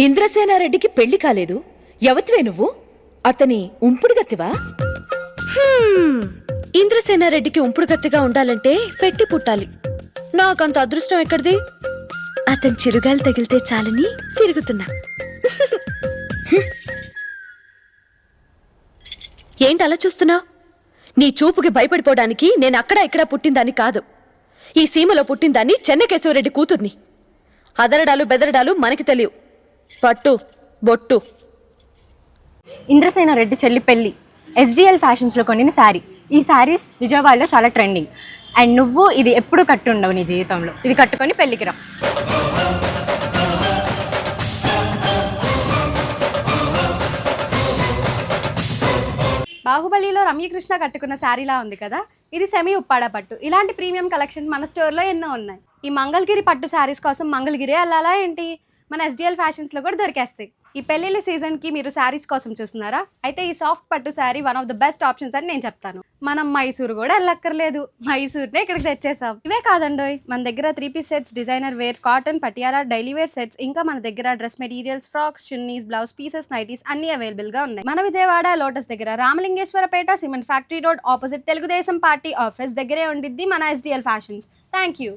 ఇంద్రసేనారెడ్డికి పెళ్లి కాలేదు. ఎవతివే నువ్వు? అతని ఉంపుడుగత్తివా? ఇంద్రసేనారెడ్డికి ఉంపుడుగత్తిగా ఉండాలంటే పెట్టి పుట్టాలి. నాకంత అదృష్టం ఎక్కడిది? అతని చిరుగాలు తగిలితే చాలని తిరుగుతున్నా. ఏంటి అలా చూస్తున్నావు? నీ చూపుకి భయపడిపోవడానికి నేను అక్కడ ఇక్కడ పుట్టిందాన్ని కాదు. ఈ సీమలో పుట్టిందాన్ని చెన్నకేశవరెడ్డి కూతుర్ని. అదరడాలు బెదరడాలు మనకి తెలియవు. పట్టు బొట్టు. ఇంద్రసేనారెడ్డి చెల్లి పెళ్లి SDL ఫ్యాషన్స్లో కొనిన శారీ. ఈ శారీస్ విజయవాడలో చాలా ట్రెండింగ్. అండ్ నువ్వు ఇది ఎప్పుడు కట్టుండవు నీ జీవితంలో. ఇది కట్టుకొని పెళ్లికి రా. బాహుబలిలో రమ్యకృష్ణ కట్టుకున్న శారీలా ఉంది కదా, ఇది సెమీ ఉప్పాడ పట్టు. ఇలాంటి ప్రీమియం కలెక్షన్ మన స్టోర్లో ఎన్నో ఉన్నాయి. ఈ మంగళగిరి పట్టు శారీస్ కోసం మంగళగిరి వెళ్ళాలా ఏంటి? మన SDL ఫ్యాషన్స్లో కూడా దొరికేస్తాయి. ఈ పెళ్లిళ్ళ సీజన్కి మీరు శారీస్ కోసం చూస్తున్నారా? అయితే ఈ సాఫ్ట్ పట్టు sari one of the best options అని నేను చెప్తాను. మనం మైసూరు కూడా వెళ్ళక్కర్లేదు, మైసూర్నే ఇక్కడికి తెచ్చేసాం. ఇవే కాదండోయ్, మన దగ్గర 3-piece sets, designer wear, cotton, Patiala, daily wear sets, ఇంకా మన దగ్గర dress materials, frocks, chunnis, blouse pieces, nighties అన్ని అవైలబుల్ గా ఉన్నాయి. మన విజయవాడ లోటస్ దగ్గర Ramalingeswarapeta cement factory road opposite Telugudesam party office దగ్గరే ఉండిద్ది మన SDL ఫ్యాషన్స్. Thank you.